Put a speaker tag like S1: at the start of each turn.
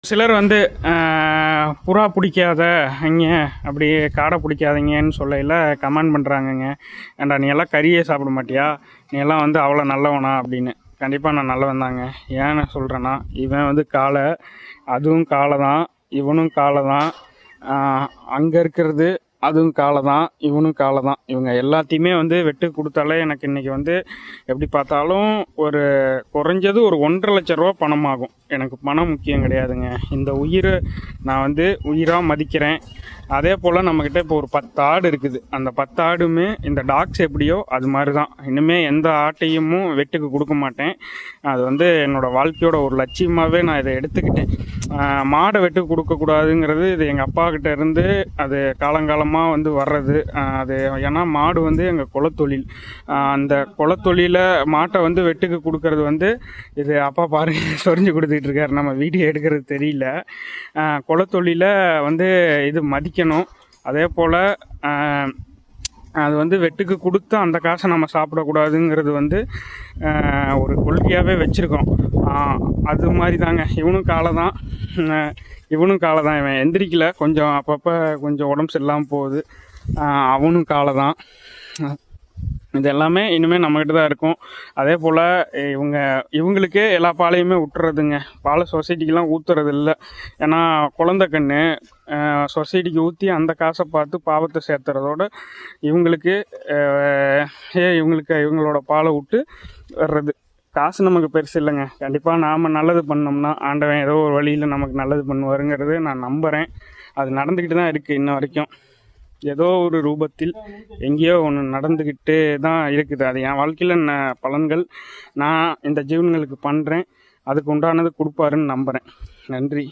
S1: சிலர் வந்து புறா பிடிக்காத இங்கே அப்படி காடை பிடிக்காதீங்கன்னு சொல்லையில் கமெண்ட் பண்ணுறாங்கங்க. ஏன்டா நீ எல்லாம் கறியே சாப்பிட மாட்டியா, நீ எல்லாம் வந்து அவ்வளோ நல்லவனா அப்படின்னு. கண்டிப்பாக நான் நல்லவன் தாங்க. ஏன்னு சொல்கிறேன்னா, இவன் வந்து காளை, அதுவும் காளை தான், இவனும் காளை தான், அங்கே இருக்கிறது அதுவும் காளை தான், இவனும் காளை தான். இவங்க எல்லாத்தையுமே வந்து வெட்டு கொடுத்தாலே எனக்கு இன்றைக்கி வந்து எப்படி பார்த்தாலும் ஒரு குறைஞ்சது ஒரு 1,50,000 ரூபா பணமாகும். எனக்கு பணம் முக்கியம் கிடையாதுங்க. இந்த உயிரை நான் வந்து உயிராக மதிக்கிறேன். அதே போல் நம்மக்கிட்ட இப்போ ஒரு 10 ஆடு இருக்குது. அந்த 10 ஆடுமே இந்த டாக்ஸ் எப்படியோ அது மாதிரி தான். இனிமேல் எந்த ஆட்டையும் வெட்டுக்கு கொடுக்க மாட்டேன். அது வந்து என்னோடய வாழ்க்கையோட ஒரு லட்சியமாகவே நான் இதை எடுத்துக்கிட்டேன். மாடை வெட்டுக்கு கொடுக்கக்கூடாதுங்கிறது இது எங்கள் அப்பாக்கிட்ட இருந்து அது காலங்காலமாக வந்து வர்றது. அது ஏன்னா மாடு வந்து எங்கள் குலத்தொழில். அந்த குலத்தொழில மாட்டை வந்து வெட்டுக்கு கொடுக்கறது வந்து இது அப்பா பாருங்க சொரிஞ்சு கொடுத்துக்கிட்டு இருக்காரு. நம்ம வீடியோ எடுக்கிறது தெரியல. குலத்தொழில வந்து இது மதிக்கணும். அதே போல் அது வந்து வெட்டுக்கு கொடுத்து அந்த காசை நம்ம சாப்பிடக்கூடாதுங்கிறது வந்து ஒரு கொள்கையாகவே வச்சுருக்கோம். அது மாதிரி தாங்க இவனும் காளை தான், இவனும் காளை தான். இவன் எந்திரிக்கல, கொஞ்சம் அப்பப்போ கொஞ்சம் உடம்பு சரியில்லாமல் போகுது. அவனும் காளை தான். இது எல்லாமே இனிமேல் நம்மக்கிட்ட தான் இருக்கும். அதே போல் இவங்களுக்கே எல்லா பாலையுமே விட்டுறதுங்க. பாலை சொசைட்டிக்கெலாம் ஊற்றுறது இல்லை. ஏன்னா குழந்த கன்று சொசைட்டிக்கு ஊற்றி அந்த காசை பார்த்து பாவத்தை சேர்த்துறதோட இவங்களோட பாலை விட்டு வர்றது. காசு நமக்கு பெருசு இல்லைங்க. கண்டிப்பாக நாம் நல்லது பண்ணோம்னா ஆண்டவன் ஏதோ ஒரு வழியில் நமக்கு நல்லது பண்ணுவாருங்கிறது நான் நம்புகிறேன். அது நடந்துக்கிட்டு தான் இருக்குது இன்ன வரைக்கும். ஏதோ ஒரு ரூபத்தில் எங்கேயோ ஒன்று நடந்துக்கிட்டு தான் இருக்குது. அது என் வாழ்க்கையில் பலன்கள் நான் இந்த ஜீவன்களுக்கு பண்ணுறேன். அதுக்கு உண்டானது கொடுப்பாருன்னு நம்புகிறேன். நன்றி.